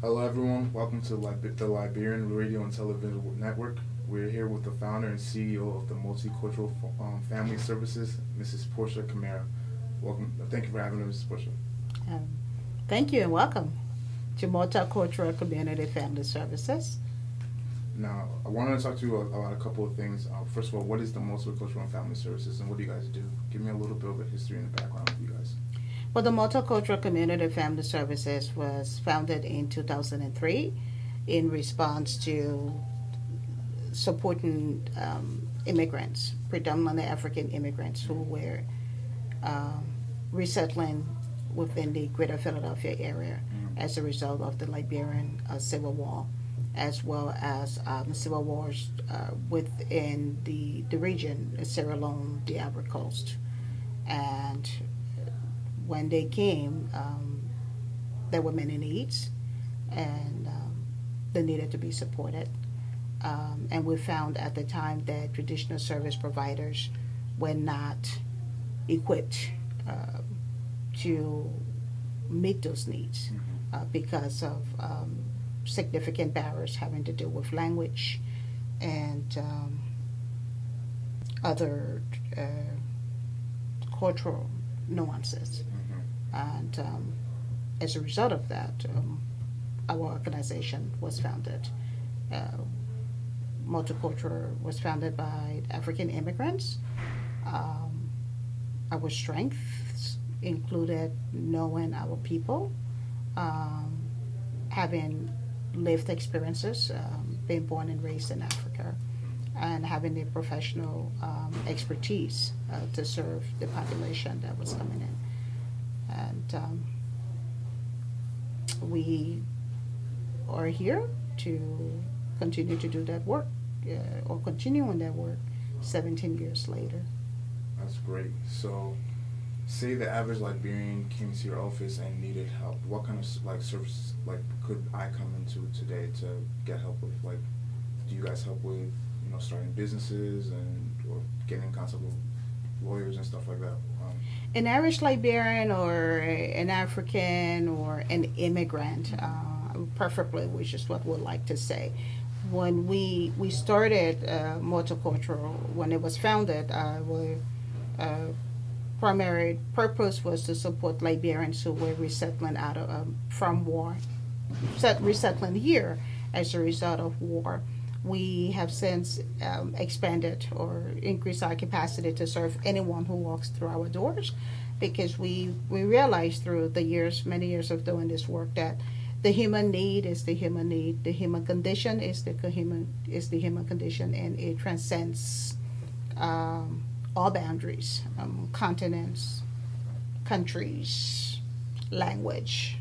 Hello, everyone. Welcome to the Liberian Radio and Television Network. We're here with the founder and CEO of the Multicultural Family Services, Mrs. Portia Camara. Welcome. Thank you for having us, Mrs. Portia. Um, Thank you and welcome to Multicultural Community Family Services. Now, I wanted to talk to you about a couple of things. First of all, what is the Multicultural Family Services, and what do you guys do? Give me a little bit of a history and a background of you guys. Well, the Multicultural Community Family Services was founded in 2003 in response to supporting immigrants, predominantly African immigrants who were um, resettling within the greater Philadelphia area as a result of the Liberian Civil War, as well as civil wars within the region, Sierra Leone, the Ivory Coast. And when they came, there were many needs, and they needed to be supported. And we found at the time that traditional service providers were not equipped to meet those needs because of significant barriers having to do with language and other cultural nuances. And as a result of that, our organization was founded. Uh, Multicultural was founded by African immigrants. Um, our strengths included knowing our people, um, having lived experiences, being born and raised in Africa, and having the professional expertise to serve the population that was coming in. And we are here to continue to do that work, or continuing that work 17 years later. That's great. So, say the average Liberian came to your office and needed help. What kind of services could I come into today to get help with? Like, do you guys help with starting businesses and or getting in contact with lawyers and stuff like that? An Irish Liberian or an African or an immigrant, preferably, which is what we like to say. When we started Multicultural, when it was founded, our primary purpose was to support Liberians who were resettling out of from war, resettling here as a result of war. We have since expanded or increased our capacity to serve anyone who walks through our doors, because we realized through the years, many years of doing this work, that the human need is the human need, the human condition is the human condition, and it transcends all boundaries, continents, countries, language.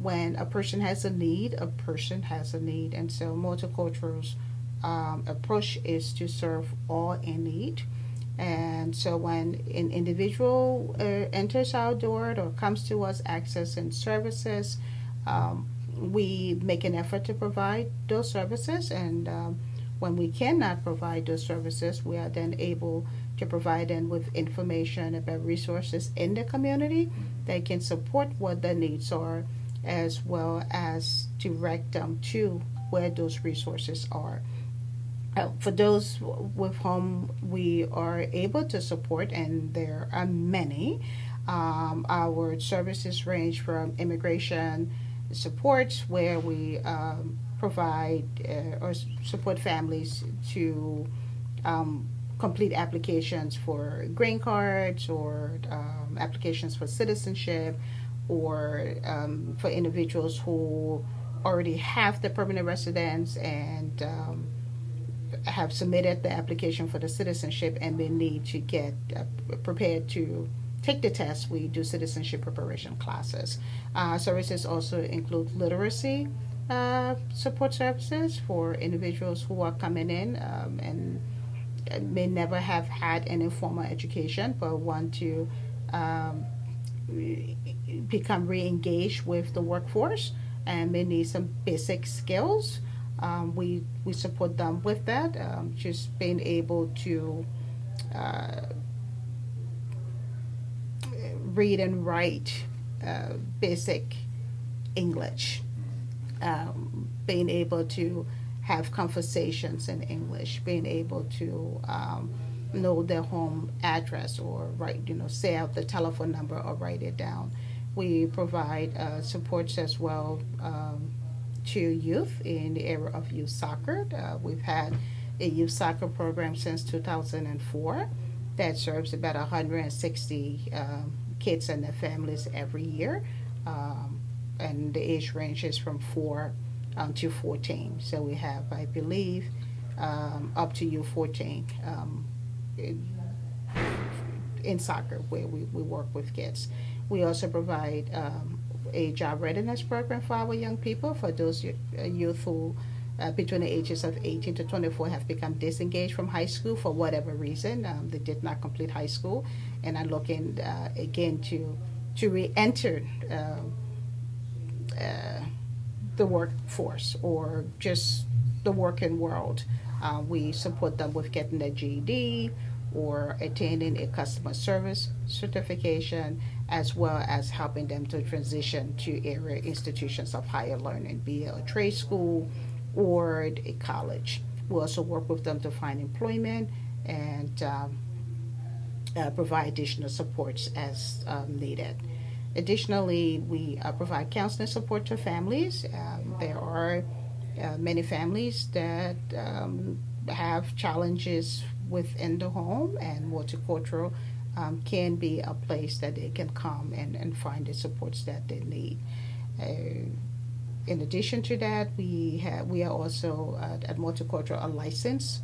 When a person has a need, a person has a need. And so multicultural's approach is to serve all in need. And so when an individual enters our door or comes to us accessing services, we make an effort to provide those services. And when we cannot provide those services, we are then able to provide them with information about resources in the community that can support what their needs are, as well as direct them to where those resources are. For those with whom we are able to support, and there are many, our services range from immigration support, where we provide or support families to complete applications for green cards, or applications for citizenship, or for individuals who already have the permanent residence and have submitted the application for the citizenship and they need to get prepared to take the test. We do citizenship preparation classes. Services also include literacy support services for individuals who are coming in and may never have had any formal education but want to um, become re-engaged with the workforce and may need some basic skills. We support them with that, just being able to uh, read and write basic English, being able to have conversations in English, being able to know their home address or write, say out the telephone number or write it down. We provide supports as well to youth in the area of youth soccer. We've had a youth soccer program since 2004 that serves about 160 kids and their families every year. And the age range is from 4 to 14. So we have, I believe, up to U14 in soccer where we work with kids. We also provide a job readiness program for our young people, for those youth who between the ages of 18 to 24 have become disengaged from high school for whatever reason. They did not complete high school and are looking again to re-enter the workforce or just the working world. We support them with getting their GED or attaining a customer service certification, as well as helping them to transition to area institutions of higher learning, be it a trade school or a college. We also work with them to find employment and provide additional supports as needed. Additionally, we provide counseling support to families. There are many families that have challenges within the home, and multicultural can be a place that they can come and find the supports that they need. In addition to that, we are also at Multicultural a licensed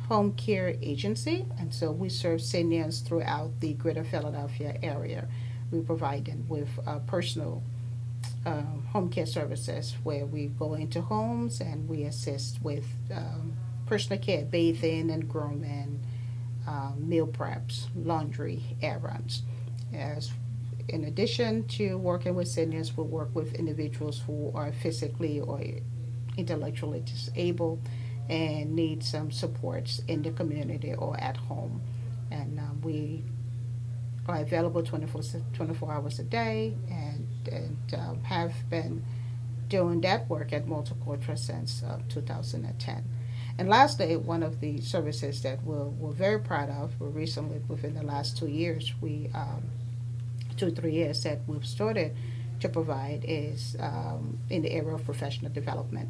home care agency, and so we serve seniors throughout the greater Philadelphia area. We provide them with personal home care services where we go into homes and we assist with personal care, bathing and grooming, meal preps, laundry, errands. As in addition to working with seniors, we work with individuals who are physically or intellectually disabled and need some supports in the community or at home. And we are available 24 hours a day and have been doing that work at Multicultural since 2010. And lastly, one of the services that we're very proud of, we're recently, within the last 2 years, 2-3 years that we've started to provide is in the area of professional development.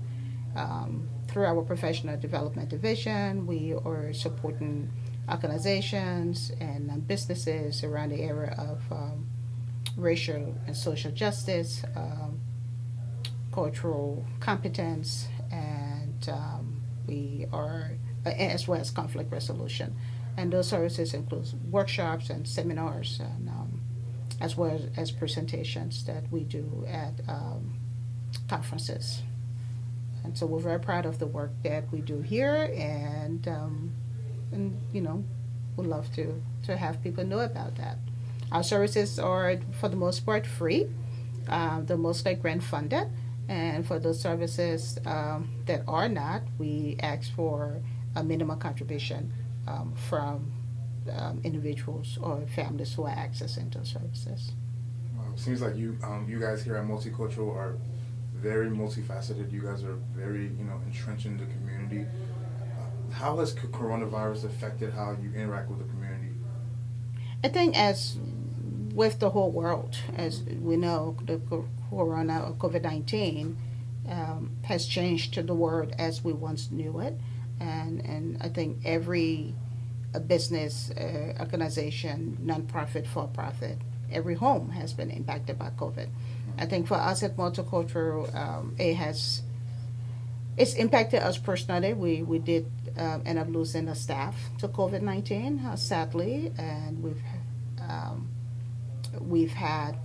Through our professional development division, we are supporting organizations and businesses around the area of racial and social justice, cultural competence, and we are, as well as conflict resolution. And those services include workshops and seminars, and as well as presentations that we do at conferences. And so we're very proud of the work that we do here, and would love to have people know about that. Our services are, for the most part, free. They're mostly grant funded, and for those services that are not, we ask for a minimum contribution from individuals or families who are accessing those services. Wow, seems like you guys here at Multicultural are very multifaceted. You guys are very entrenched in the community. How has coronavirus affected how you interact with the community? I think, as with the whole world, as we know, the corona or COVID-19 has changed the world as we once knew it, and I think every business, organization, nonprofit, for-profit, every home has been impacted by COVID. I think for us at Multicultural, it's impacted us personally. We did end up losing a staff to COVID-19, sadly, and we've had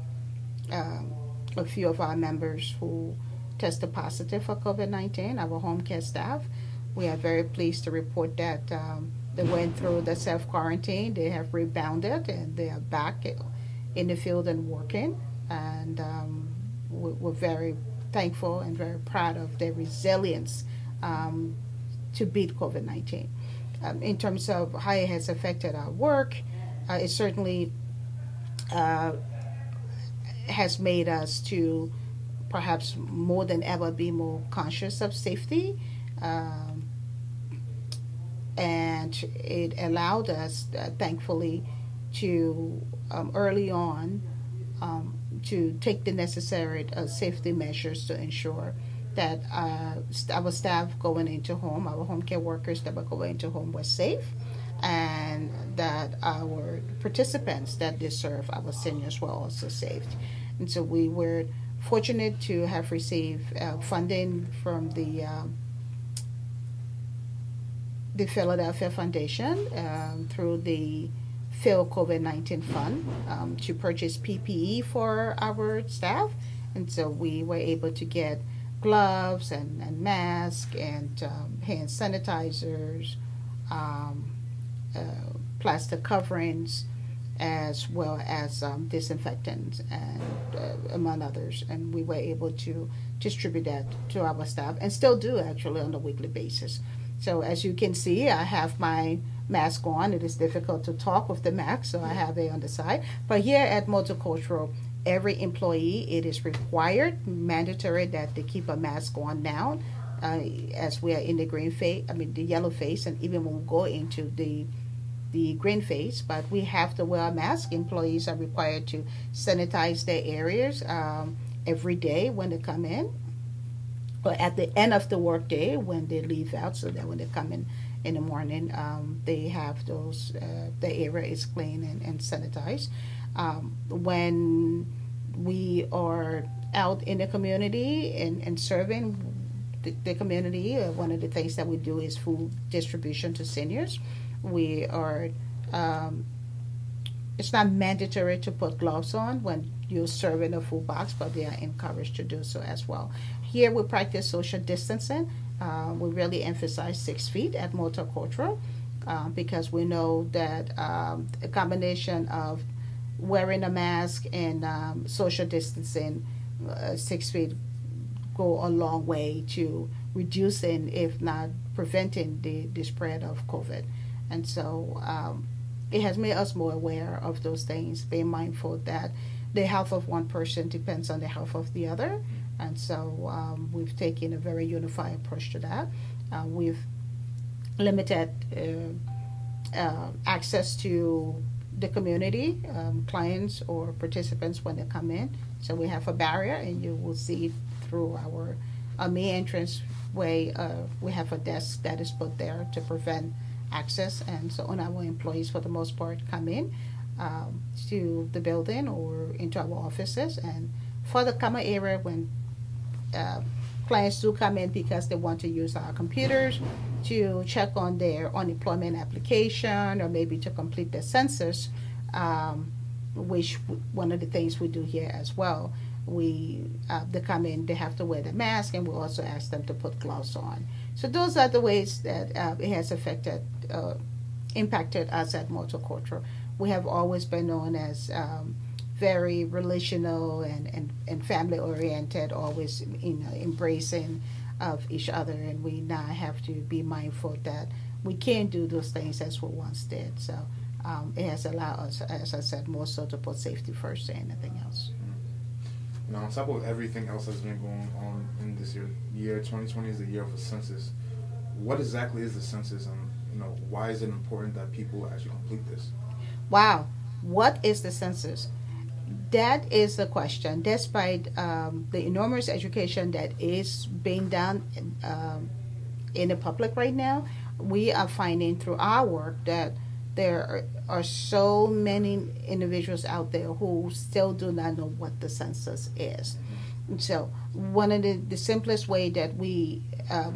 a few of our members who tested positive for COVID-19, our home care staff. We are very pleased to report that they went through the self-quarantine. They have rebounded, and they are back in the field and working. And we're very thankful and very proud of their resilience to beat COVID-19. In terms of how it has affected our work, it certainly has made us to perhaps more than ever be more conscious of safety. Um, and it allowed us, thankfully, to early on to take the necessary safety measures to ensure that our staff going into home, our home care workers that were going into home were safe, and that our participants that they serve, our seniors, were also saved. And so we were fortunate to have received funding from the Philadelphia Foundation through the Phil COVID 19 Fund to purchase PPE for our staff. And so we were able to get gloves and masks and hand sanitizers, um, uh, plastic coverings, as well as disinfectants and among others. And we were able to distribute that to our staff and still do actually on a weekly basis. So as you can see, I have my mask on. It is difficult to talk with the mask, so I have it on the side. But here at Multicultural, every employee, it is required, mandatory that they keep a mask on now, as we are in the green phase, the yellow phase, and even when we go into the green phase, but we have to wear a mask. Employees are required to sanitize their areas every day when they come in, or at the end of the workday when they leave out, so that when they come in the morning, they have those, the area is clean and sanitized. When we are out in the community and serving the community, one of the things that we do is food distribution to seniors. We are, it's not mandatory to put gloves on when you're serving a food box, but they are encouraged to do so as well. Here we practice social distancing. We really emphasize 6 feet at Multicultural because we know that a combination of wearing a mask and social distancing, 6 feet go a long way to reducing, if not preventing, the spread of COVID. And so it has made us more aware of those things, being mindful that the health of one person depends on the health of the other. And so we've taken a very unified approach to that. We've limited access to the community, clients or participants when they come in. So we have a barrier, and you will see through our main entrance way, we have a desk that is put there to prevent access. And so on, our employees, for the most part, come in to the building or into our offices. And for the common area, when clients do come in because they want to use our computers to check on their unemployment application or maybe to complete their census, which one of the things we do here as well. They come in, they have to wear the mask, and we also ask them to put gloves on. So those are the ways that it has impacted us at Multicultural. We have always been known as very relational and family oriented, always embracing of each other, and we now have to be mindful that we can't do those things as we once did. So it has allowed us, as I said, more so to put safety first than anything else. Now, on top of everything else that's been going on in this year 2020 is the year of the census. What exactly is the census, and why is it important that people actually complete this? Wow, what is the census? That is the question. Despite the enormous education that is being done in the public right now, we are finding through our work that there are so many individuals out there who still do not know what the census is. So one of the simplest way that we,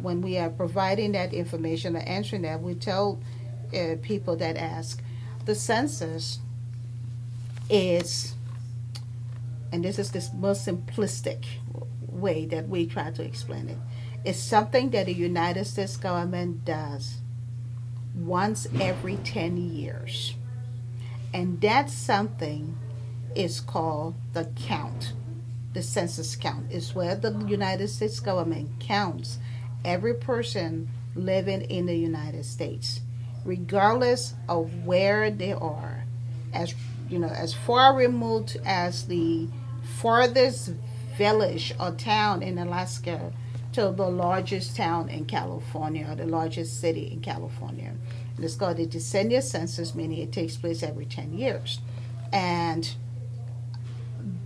when we are providing that information or answering that, we tell people that ask, the census is, and this is the most simplistic way that we try to explain it, it's something that the United States government does once every 10 years. And that something is called the count. The census count is where the United States government counts every person living in the United States, regardless of where they are, as far removed as the farthest village or town in Alaska to the largest town in California or the largest city in California. And it's called the decennial census, meaning it takes place every 10 years. And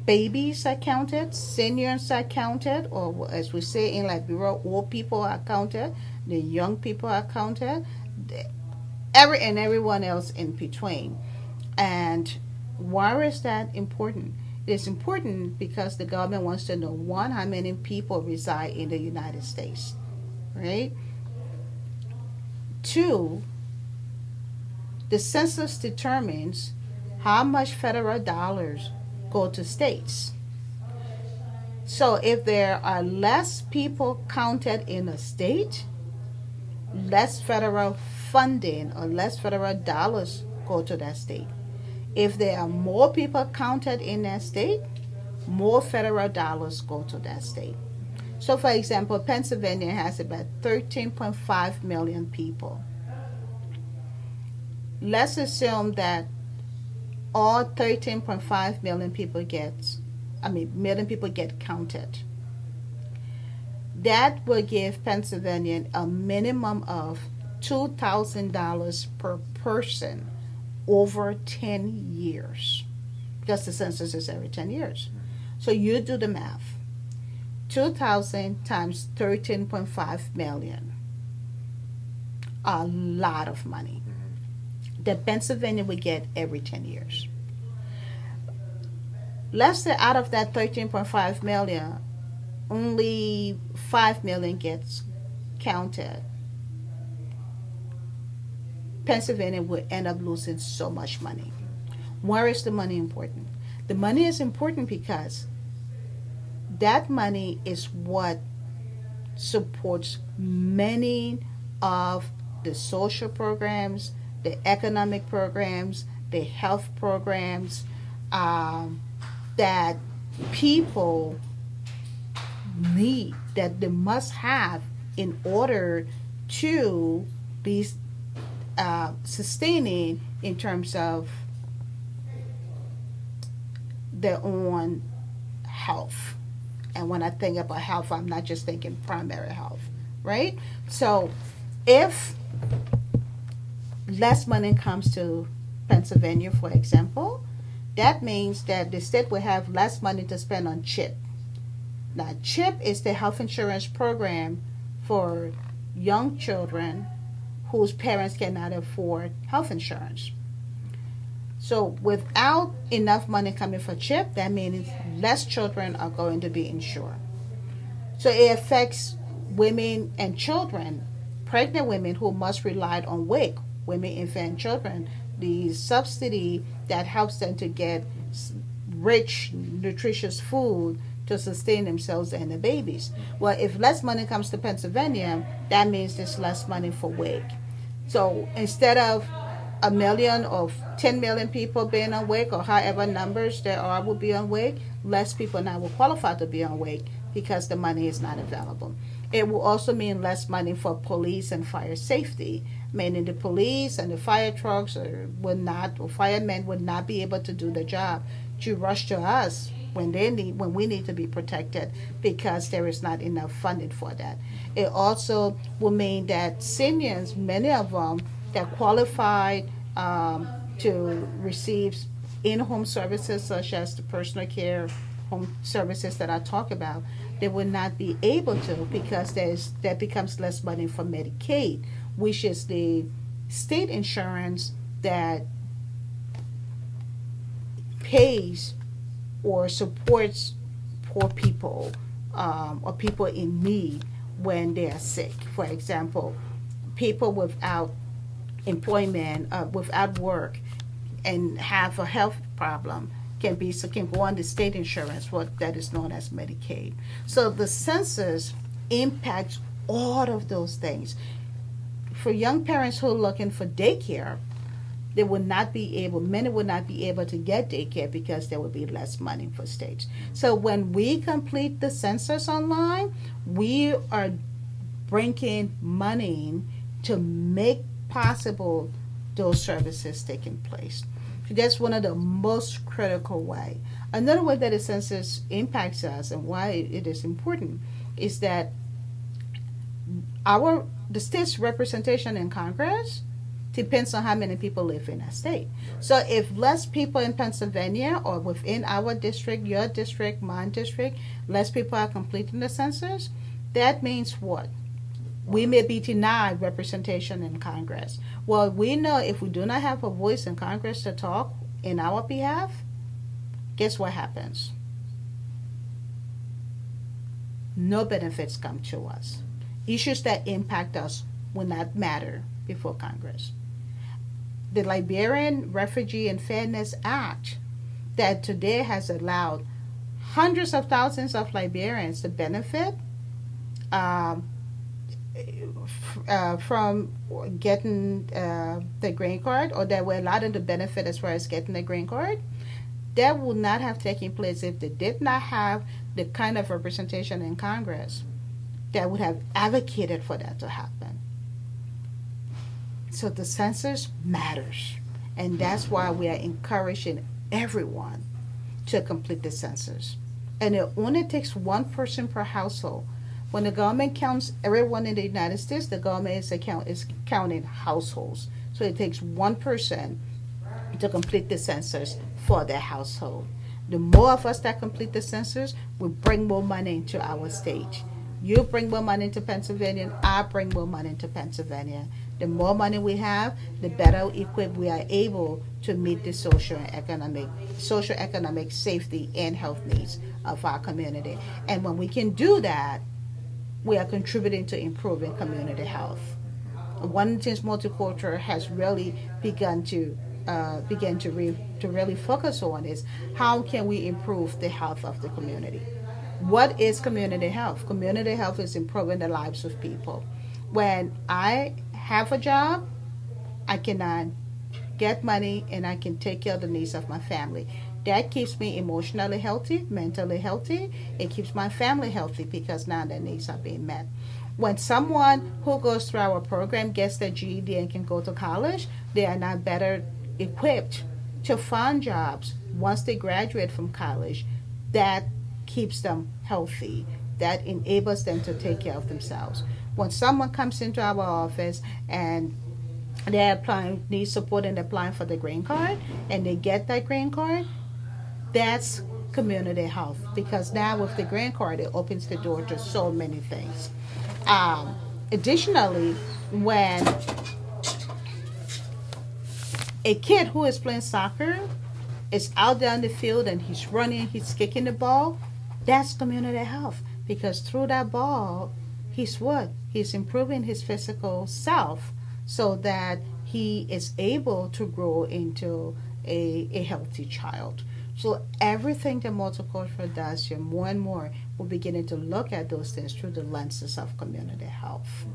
babies are counted, seniors are counted, or as we say in Liberia, old people are counted, the young people are counted, everyone else in between. And why is that important? It's important because the government wants to know, one, how many people reside in the United States, right? Two, the census determines how much federal dollars go to states. So if there are less people counted in a state, less federal funding or less federal dollars go to that state. If there are more people counted in that state, more federal dollars go to that state. So, for example, Pennsylvania has about 13.5 million people. Let's assume that all 13.5 million people get counted. That will give Pennsylvania a minimum of $2,000 per person over 10 years, because the census is every 10 years. So you do the math. 2,000 times 13.5 million. A lot of money that Pennsylvania would get every 10 years. Let's say out of that 13.5 million, only 5 million gets counted. Pennsylvania would end up losing so much money. Why is the money important? The money is important because that money is what supports many of the social programs, the economic programs, the health programs that people need, that they must have in order to be sustaining in terms of their own health. And when I think about health, I'm not just thinking primary health, right? So if less money comes to Pennsylvania, for example, that means that the state will have less money to spend on CHIP. Now, CHIP is the health insurance program for young children whose parents cannot afford health insurance. So without enough money coming for CHIP, that means less children are going to be insured. So it affects women and children, pregnant women who must rely on WIC, women, infant, and children, the subsidy that helps them to get rich, nutritious food to sustain themselves and the babies. Well, if less money comes to Pennsylvania, that means there's less money for WIC. So instead of 1 million or 10 million people being on WIC, or however numbers there are will be on WIC, less people now will qualify to be on WIC because the money is not available. It will also mean less money for police and fire safety, meaning the police and the fire trucks or firemen would not be able to do the job to rush to us when we need to be protected because there is not enough funding for that. It also will mean that seniors, many of them that qualified to receive in-home services such as the personal care home services that I talk about, they will not be able to because that becomes less money for Medicaid, which is the state insurance that pays or supports poor people or people in need when they are sick. For example, people without employment, without work, and have a health problem can go on the state insurance, what that is known as Medicaid. So the census impacts all of those things. For young parents who are looking for daycare, many would not be able to get daycare because there would be less money for states. So when we complete the census online, we are bringing money to make possible those services taking place. That's one of the most critical way. Another way that the census impacts us and why it is important is that the state's representation in Congress depends on how many people live in a state. So if less people in Pennsylvania or within our district, your district, my district, less people are completing the census, that means what? We may be denied representation in Congress. Well, we know if we do not have a voice in Congress to talk in our behalf, guess what happens? No benefits come to us. Issues that impact us will not matter before Congress. The Liberian Refugee and Fairness Act that today has allowed hundreds of thousands of Liberians to benefit from getting the green card, or that were allowed to benefit as far as getting the green card, that would not have taken place if they did not have the kind of representation in Congress that would have advocated for that to happen. So the census matters, and that's why we are encouraging everyone to complete the census. And it only takes one person per household. When the government counts everyone in the United States, the government is counting households. So it takes one person to complete the census for their household. The more of us that complete the census, we bring more money into our state. You bring more money into Pennsylvania, I bring more money into Pennsylvania. The more money we have, the better equipped we are able to meet the social, economic safety and health needs of our community. And when we can do that, we are contributing to improving community health. One of the things Multicultural has really begun to really focus on is how can we improve the health of the community. What is community health? Community health is improving the lives of people. When I have a job, I can get money and I can take care of the needs of my family. That keeps me emotionally healthy, mentally healthy. It keeps my family healthy because now their needs are being met. When someone who goes through our program gets their GED and can go to college, they are now better equipped to find jobs once they graduate from college. That keeps them healthy. That enables them to take care of themselves. When someone comes into our office and they're need support in applying for the green card, and they get that green card, that's community health, because now with the green card, it opens the door to so many things. Additionally, when a kid who is playing soccer is out there on the field and he's running, he's kicking the ball, that's community health, because through that ball, he's what? He's improving his physical self so that he is able to grow into a healthy child. So everything that Multicultural does here, more and more, we're beginning to look at those things through the lenses of community health.